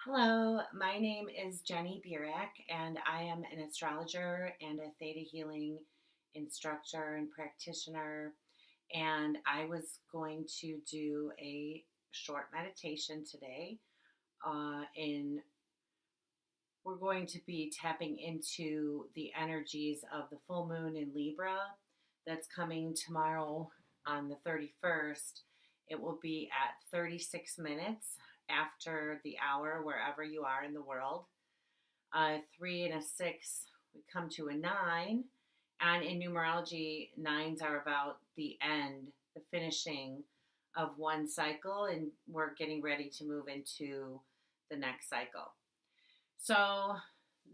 Hello, my name is Jenny and I am an astrologer and a theta healing instructor and practitioner. And I was going to do a short meditation today. In We're going to be tapping into the energies of the full moon in Libra that's coming tomorrow on the 31st. It will be at 36 minutes after the hour, wherever you are in the world. Three and a six, we come to a nine. And in numerology, nines are about the end, the finishing of one cycle, and we're getting ready to move into the next cycle. So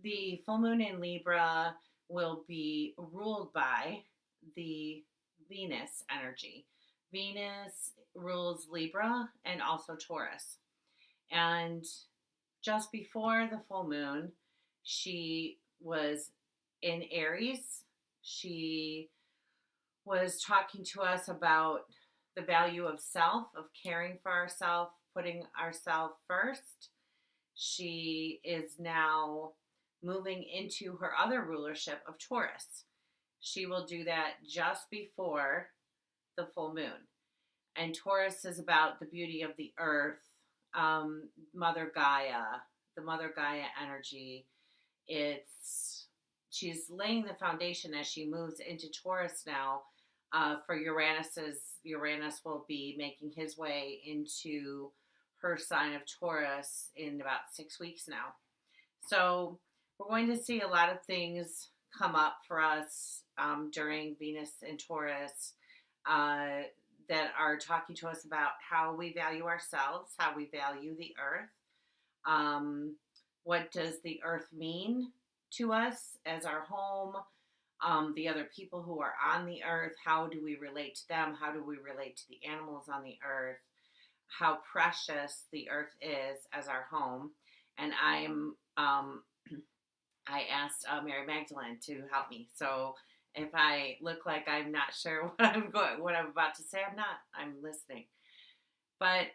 the full moon in Libra will be ruled by the Venus energy. Venus rules Libra and also Taurus. And just before the full moon, she was in Aries. She was talking to us about the value of self, of caring for ourselves, putting ourselves first. She is now moving into her other rulership of Taurus. She will do that just before the full moon. And Taurus is about the beauty of the earth, Mother Gaia, the Mother Gaia energy. She's laying the foundation as she moves into Taurus now. For Uranus will be making his way into her sign of Taurus in about 6 weeks now. So we're going to see a lot of things come up for us during Venus and Taurus that are talking to us about how we value ourselves, how we value the earth. What does the earth mean to us as our home? The other people who are on the earth, how do we relate to them? How do we relate to the animals on the earth? How precious the earth is as our home. And I asked Mary Magdalene to help me. So if I look like I'm not sure what I'm about to say, I'm not. I'm listening. But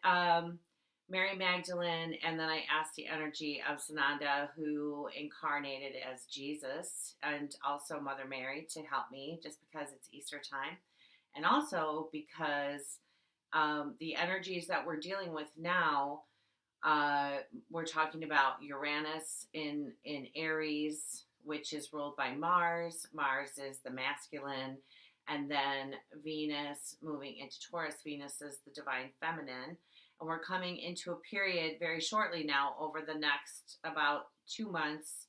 Mary Magdalene, and then I asked the energy of Sananda, who incarnated as Jesus, and also Mother Mary to help me, just because it's Easter time, and also because the energies that we're dealing with now, we're talking about Uranus in Aries, which is ruled by Mars. Mars is the masculine. And then Venus moving into Taurus. Venus is the divine feminine. And we're coming into a period very shortly now, over the next about 2 months,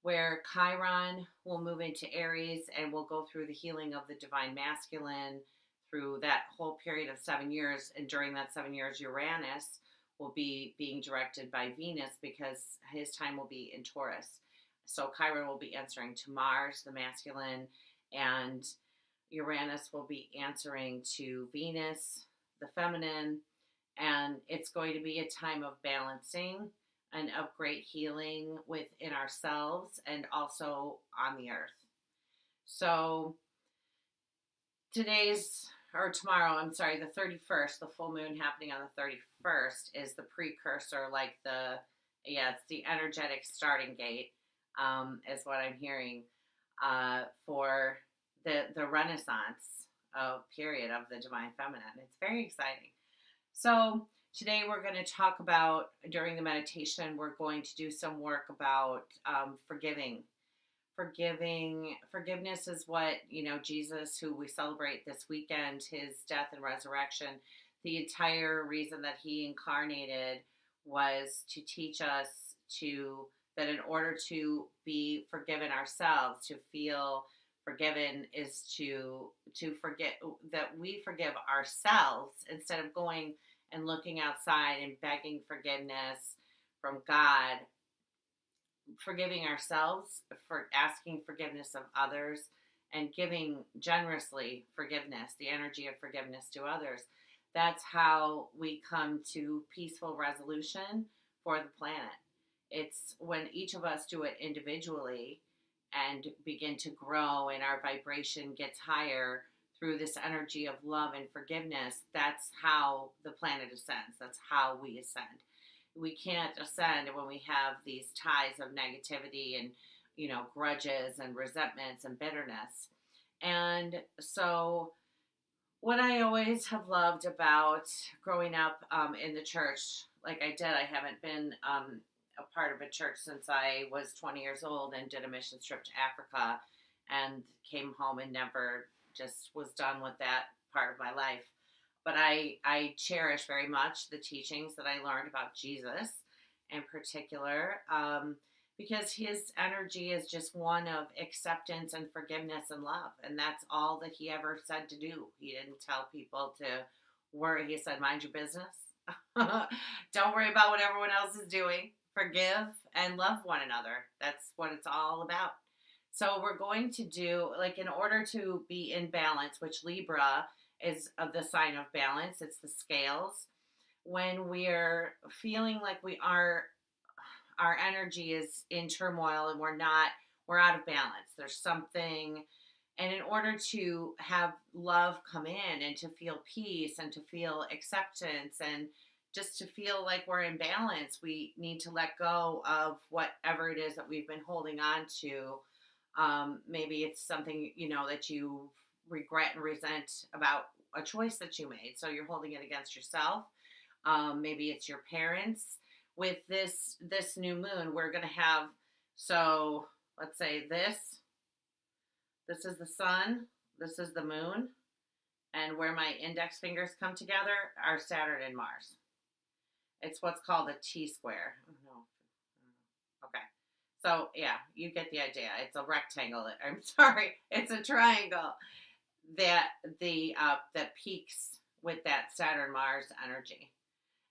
where Chiron will move into Aries and we'll go through the healing of the divine masculine through that whole period of 7 years. And during that 7 years, Uranus will be being directed by Venus because his time will be in Taurus. So Chiron will be answering to Mars, the masculine, and Uranus will be answering to Venus, the feminine. And it's going to be a time of balancing and of great healing within ourselves and also on the earth. So tomorrow, the 31st, the full moon happening on the 31st is the precursor, it's the energetic starting gate, is what I'm hearing, for the Renaissance period of the divine feminine. It's very exciting. So today we're going to talk about, during the meditation, we're going to do some work about forgiving. Forgiveness is what, Jesus, who we celebrate this weekend, his death and resurrection, the entire reason that he incarnated was to teach us that in order to be forgiven ourselves, to feel forgiven, is to forget that we forgive ourselves instead of going and looking outside and begging forgiveness from God. Forgiving ourselves, for asking forgiveness of others, and giving generously forgiveness, the energy of forgiveness to others. That's how we come to peaceful resolution for the planet. It's when each of us do it individually and begin to grow and our vibration gets higher through this energy of love and forgiveness. That's how the planet ascends. That's how we ascend. we can't ascend when we have these ties of negativity and, grudges and resentments and bitterness. And so, what I always have loved about growing up in the church, like I did, I haven't been a part of a church since I was 20 years old and did a mission trip to Africa and came home and never just was done with that part of my life. But I cherish very much the teachings that I learned about Jesus in particular, because his energy is just one of acceptance and forgiveness and love. And that's all that he ever said to do. He didn't tell people to worry. He said, mind your business. Don't worry about what everyone else is doing. Forgive and love one another. That's what it's all about. So we're going to do, like, in order to be in balance, which Libra is of the sign of balance, it's the scales. When we're feeling like our energy is in turmoil and we're out of balance. There's something, and in order to have love come in and to feel peace and to feel acceptance and just to feel like we're in balance, we need to let go of whatever it is that we've been holding on to. Maybe it's something, that you regret and resent about a choice that you made. So you're holding it against yourself. Maybe it's your parents. With this new moon, we're going to have, so let's say this is the sun, this is the moon, and where my index fingers come together are Saturn and Mars. It's what's called a T-square. Okay. So, yeah, you get the idea. It's a rectangle. I'm sorry. It's a triangle that peaks with that Saturn-Mars energy.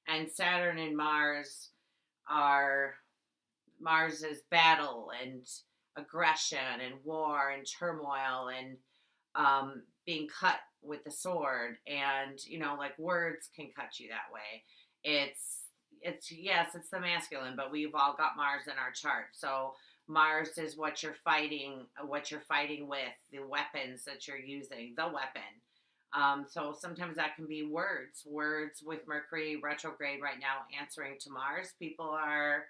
And Saturn and Mars is battle and aggression and war and turmoil and being cut with the sword. And, like words can cut you that way. Yes, it's the masculine, but we've all got Mars in our chart. So Mars is what you're fighting with, the weapons that you're using, the weapon. So sometimes that can be words with Mercury retrograde right now answering to Mars. People are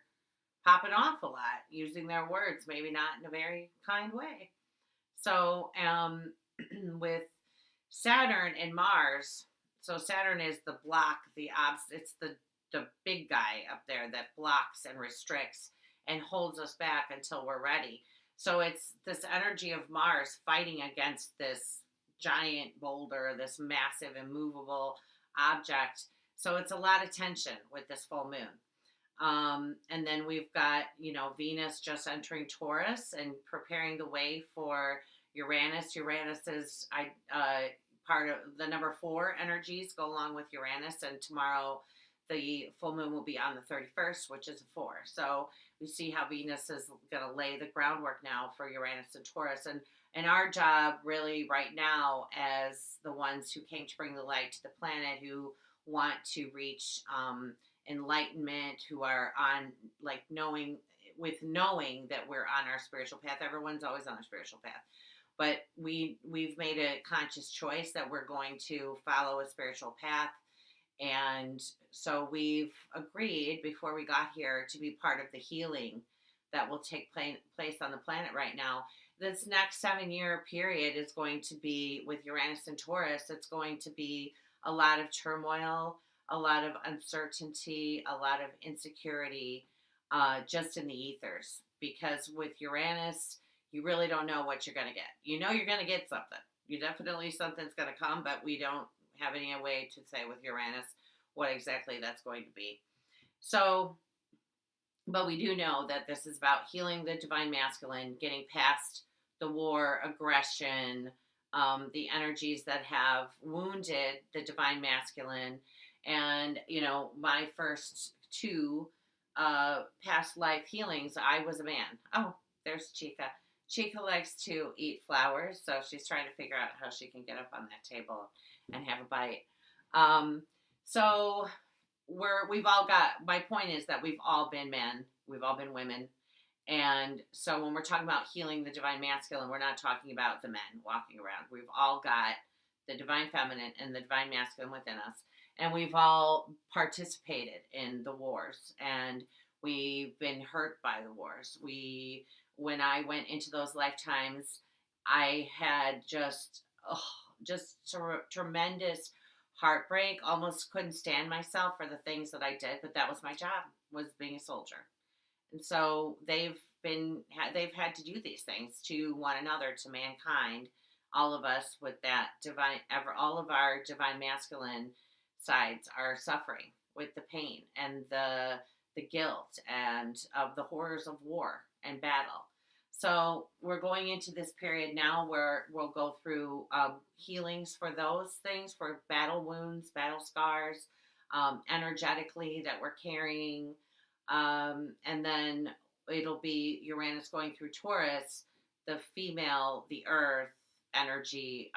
popping off a lot, using their words, maybe not in a very kind way. So with Saturn and Mars, so Saturn is the block, it's the big guy up there that blocks and restricts and holds us back until we're ready. So it's this energy of Mars fighting against this giant boulder, this massive immovable object. So it's a lot of tension with this full moon. And then we've got, Venus just entering Taurus and preparing the way for Uranus. Uranus is part of the number 4 energies go along with Uranus, and tomorrow the full moon will be on the 31st, which is a 4. So we see how Venus is going to lay the groundwork now for Uranus and Taurus. And our job really right now as the ones who came to bring the light to the planet, who want to reach enlightenment, who are on knowing that we're on our spiritual path. Everyone's always on a spiritual path. But we've made a conscious choice that we're going to follow a spiritual path. And so we've agreed before we got here to be part of the healing that will take place on the planet right now. This next 7-year period is going to be, with Uranus and Taurus, it's going to be a lot of turmoil, a lot of uncertainty, a lot of insecurity, just in the ethers. Because with Uranus, you really don't know what you're going to get. You're going to get something. Something's going to come, but we don't have any way to say with Uranus what exactly that's going to be. So, but we do know that this is about healing the divine masculine, getting past the war, aggression, the energies that have wounded the divine masculine. And, my first 2 past life healings, I was a man. Oh, there's Chica. Chica likes to eat flowers, so she's trying to figure out how she can get up on that table and have a bite. So we've all got, my point is that we've all been men, we've all been women. And so when we're talking about healing the divine masculine, we're not talking about the men walking around. We've all got the divine feminine and the divine masculine within us. And we've all participated in the wars, and we've been hurt by the wars. When I went into those lifetimes, I had just tremendous heartbreak. Almost couldn't stand myself for the things that I did, but that was my job, was being a soldier. And so they've had to do these things to one another, to mankind, all of us with that divine ever all of our divine masculine sides are suffering with the pain and the guilt and of the horrors of war and battle. So we're going into this period now where we'll go through healings for those things, for battle wounds, battle scars, energetically that we're carrying, and then it'll be Uranus going through Taurus, the female, the earth energy,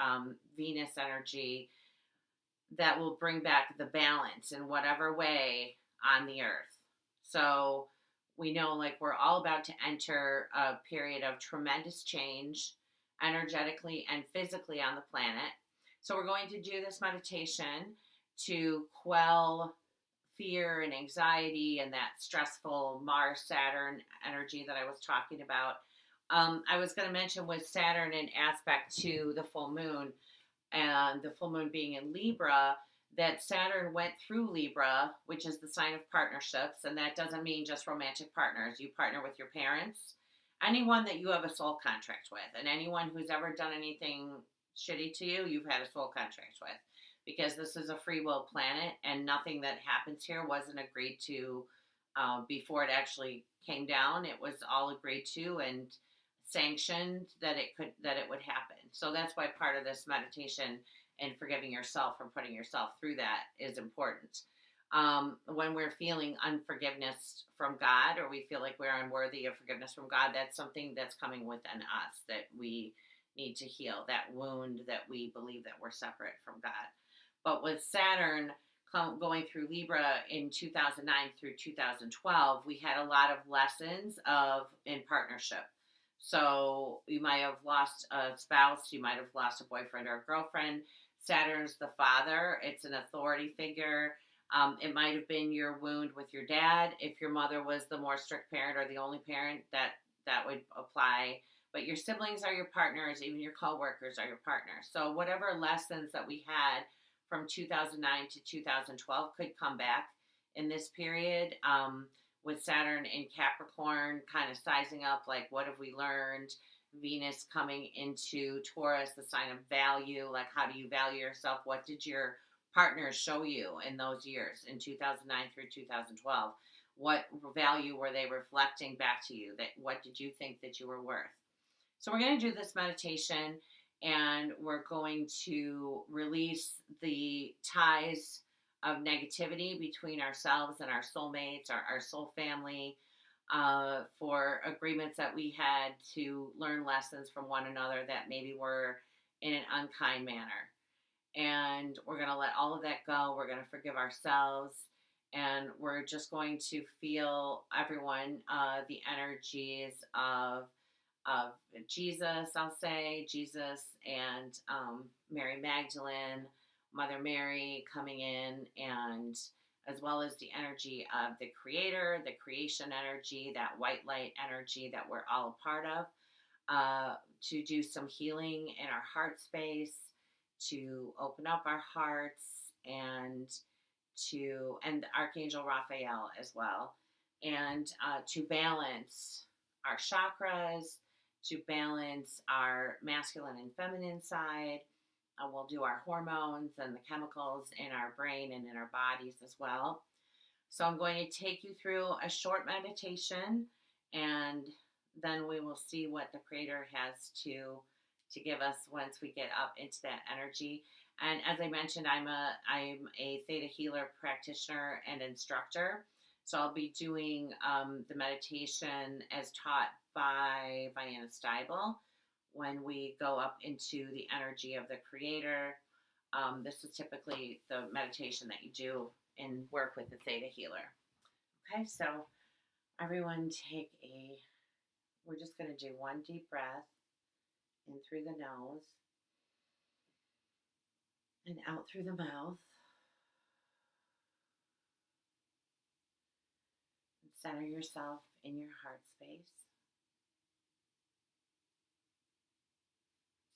Venus energy, that will bring back the balance in whatever way on the earth. So we know, like, we're all about to enter a period of tremendous change energetically and physically on the planet. So we're going to do this meditation to quell fear and anxiety and that stressful Mars Saturn energy that I was talking about. I was going to mention with Saturn in aspect to the full moon, and the full moon being in Libra, that Saturn went through Libra, which is the sign of partnerships. And that doesn't mean just romantic partners. You partner with your parents, anyone that you have a soul contract with, and anyone who's ever done anything shitty to you, you've had a soul contract with. Because this is a free will planet, and nothing that happens here wasn't agreed to before it actually came down. It was all agreed to and sanctioned that it would happen. So that's why part of this meditation and forgiving yourself from putting yourself through that is important. When we're feeling unforgiveness from God, or we feel like we're unworthy of forgiveness from God, that's something that's coming within us that we need to heal, that wound that we believe that we're separate from God. But with Saturn going through Libra in 2009 through 2012, we had a lot of lessons in partnership. So you might have lost a spouse, you might have lost a boyfriend or a girlfriend. Saturn's the father, it's an authority figure. It might have been your wound with your dad. If your mother was the more strict parent or the only parent, that would apply. But your siblings are your partners, even your coworkers are your partners. So whatever lessons that we had from 2009 to 2012 could come back in this period, with Saturn in Capricorn kind of sizing up, like, what have we learned? Venus coming into Taurus, the sign of value, like, how do you value yourself? What did your partners show you in those years, in 2009 through 2012? What value were they reflecting back to you? What did you think that you were worth? So we're going to do this meditation, and we're going to release the ties of negativity between ourselves and our soulmates, our soul family, for agreements that we had to learn lessons from one another that maybe were in an unkind manner. And we're going to let all of that go. We're going to forgive ourselves, and we're just going to feel, everyone, the energies of Jesus, I'll say, Jesus and Mary Magdalene, Mother Mary coming in, and as well as the energy of the Creator, the creation energy, that white light energy that we're all a part of, to do some healing in our heart space, to open up our hearts, and Archangel Raphael as well, and to balance our chakras, to balance our masculine and feminine side. We'll do our hormones and the chemicals in our brain and in our bodies as well. So I'm going to take you through a short meditation, and then we will see what the Creator has to give us once we get up into that energy. And as I mentioned, I'm a Theta Healer practitioner and instructor. So I'll be doing the meditation as taught by Vienna Steibel when we go up into the energy of the Creator. This is typically the meditation that you do and work with the Theta Healer. Okay, so everyone we're just going to do one deep breath in through the nose and out through the mouth. Center yourself in your heart space,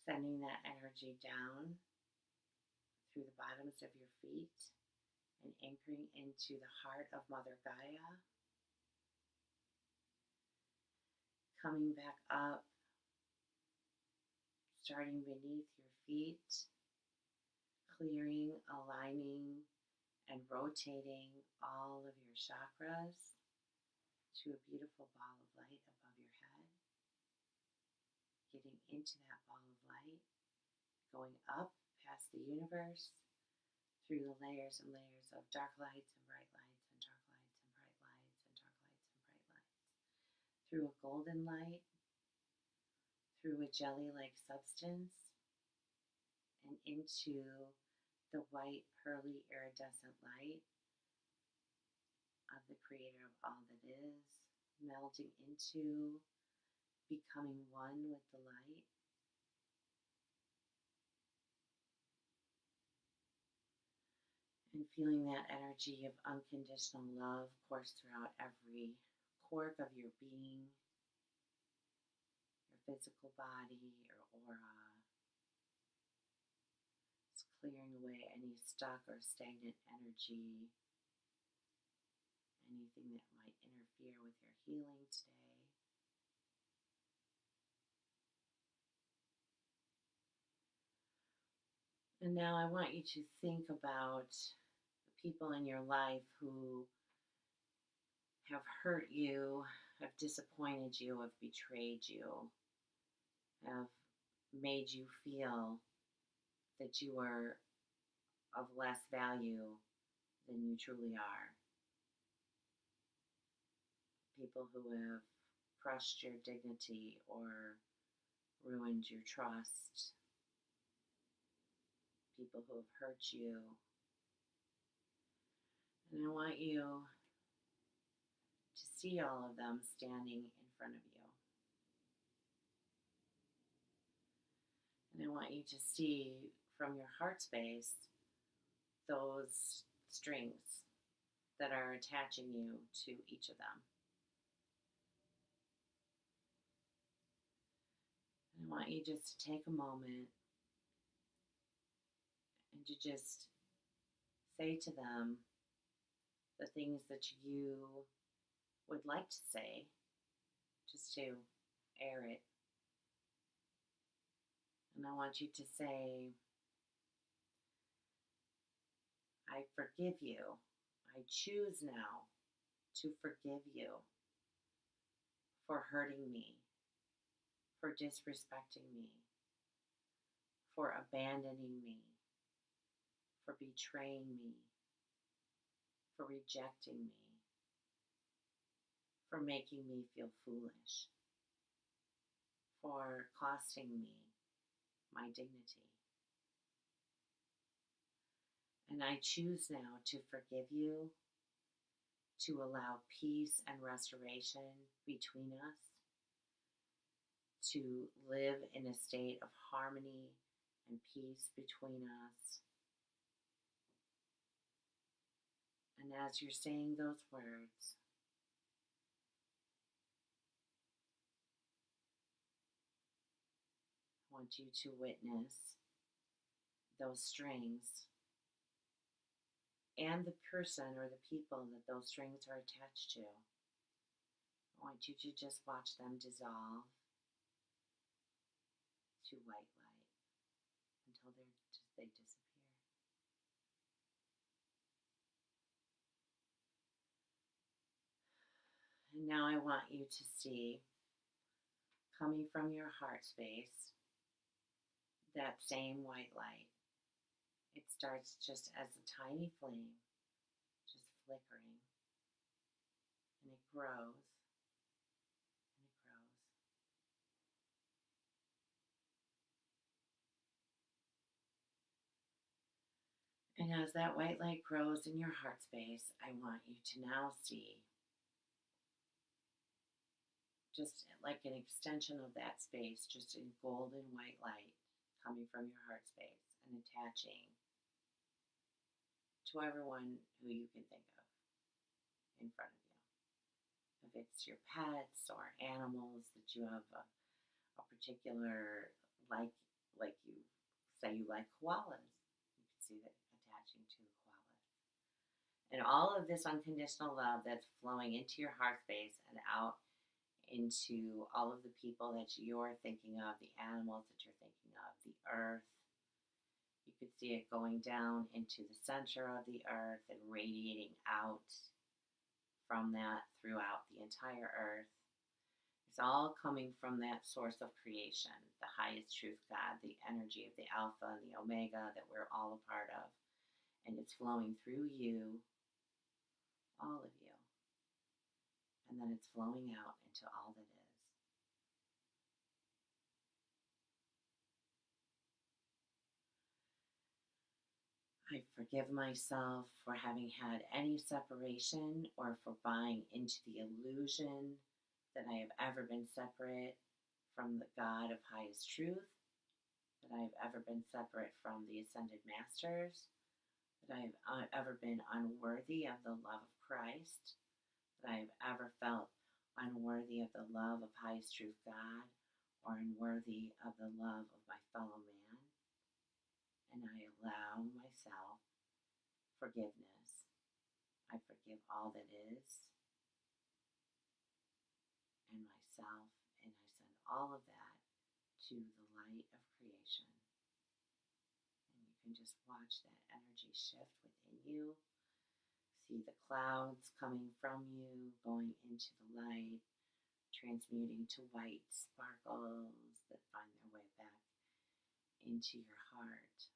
sending that energy down through the bottoms of your feet and anchoring into the heart of Mother Gaia, coming back up, starting beneath your feet, clearing, aligning, and rotating all of your chakras to a beautiful ball of light above your head, getting into that ball of light, going up past the universe, through the layers and layers of dark lights and bright lights and dark lights and bright lights and dark lights and bright lights, through a golden light, through a jelly-like substance, and into the white, pearly, iridescent light of the creator of all that is, melding into, becoming one with the light. And feeling that energy of unconditional love course throughout every cork of your being, your physical body, your aura. It's clearing away any stuck or stagnant energy, anything that might interfere with your healing today. And now I want you to think about the people in your life who have hurt you, have disappointed you, have betrayed you, have made you feel that you are of less value than you truly are. People who have crushed your dignity or ruined your trust. People who have hurt you. And I want you to see all of them standing in front of you. And I want you to see from your heart space those strings that are attaching you to each of them. And I want you just to take a moment and to just say to them the things that you would like to say, just to air it. And I want you to say, I forgive you. I choose now to forgive you for hurting me, for disrespecting me, for abandoning me, for betraying me, for rejecting me, for making me feel foolish, for costing me my dignity. And I choose now to forgive you, to allow peace and restoration between us, to live in a state of harmony and peace between us. And as you're saying those words, I want you to witness those strings and the person or the people that those strings are attached to. I want you to just watch them dissolve to white light until they disappear. And now I want you to see, coming from your heart space, that same white light. It starts just as a tiny flame, just flickering, and it grows, and it grows. And as that white light grows in your heart space, I want you to now see, just like an extension of that space, just in golden white light coming from your heart space and attaching to everyone who you can think of in front of you. if it's your pets or animals that you have a particular like you say you like koalas. You can see that attaching to a koala. And all of this unconditional love that's flowing into your heart space and out into all of the people that you're thinking of, the animals that you're thinking of, the earth. You could see it going down into the center of the earth and radiating out from that throughout the entire earth. It's all coming from that source of creation, the highest truth God, the energy of the Alpha and the Omega that we're all a part of. And it's flowing through you, all of you. And then it's flowing out into all that is. I forgive myself for having had any separation or for buying into the illusion that I have ever been separate from the God of highest truth, that I have ever been separate from the ascended masters, that I have ever been unworthy of the love of Christ, that I have ever felt unworthy of the love of highest truth God, or unworthy of the love of my fellow man. And I allow myself forgiveness. I forgive all that is and myself, and I send all of that to the light of creation. And you can just watch that energy shift within you. See the clouds coming from you, going into the light, transmuting to white sparkles that find their way back into your heart.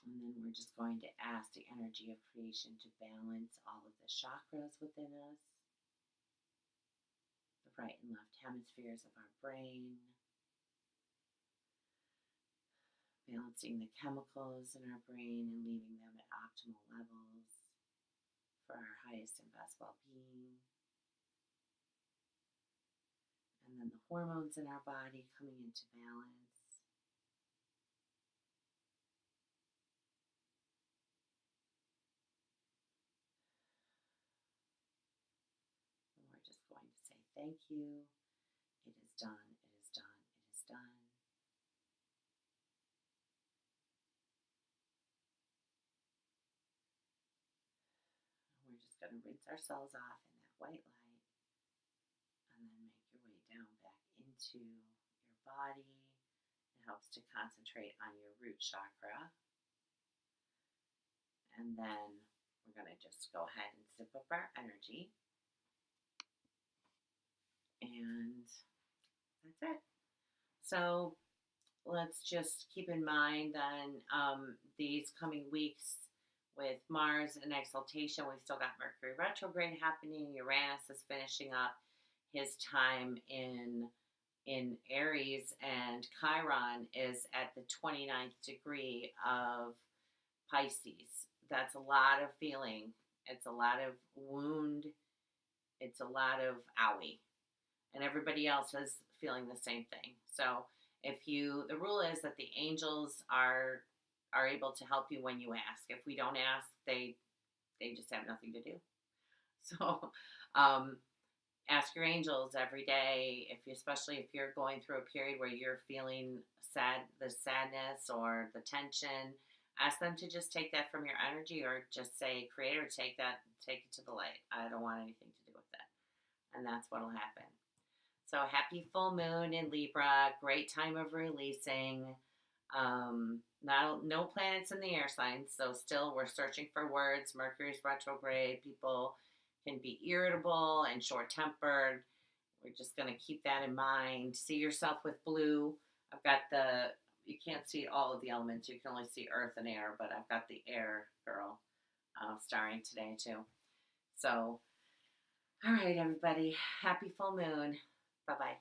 And then we're just going to ask the energy of creation to balance all of the chakras within us, the right and left hemispheres of our brain, balancing the chemicals in our brain and leaving them at optimal levels for our highest and best well-being. And then the hormones in our body coming into balance. And we're just going to say thank you. It is done. It is done. It is done. And we're just going to rinse ourselves off in that white light. And then make your way down back into your body. It helps to concentrate on your root chakra. And then we're going to just go ahead and zip up our energy. And that's it. So let's just keep in mind then these coming weeks with Mars in exaltation, we've still got Mercury retrograde happening. Uranus is finishing up his time in Aries, and Chiron is at the 29th degree of Pisces. That's a lot of feeling. It's a lot of wound. It's a lot of owie. And everybody else is feeling the same thing. So the rule is that the angels are able to help you when you ask. If we don't ask, they just have nothing to do. So ask your angels every day, especially if you're going through a period where you're feeling the sadness or the tension. Ask them to just take that from your energy, or just say, Creator, take it to the light. I don't want anything to do with that. And that's what'll happen. So happy full moon in Libra, great time of releasing. No planets in the air signs, so still we're searching for words. Mercury's retrograde. People can be irritable and short-tempered. We're just going to keep that in mind. See yourself with blue. I've got you can't see all of the elements. You can only see earth and air, but I've got the air girl starring today too. So, all right, everybody. Happy full moon. Bye-bye.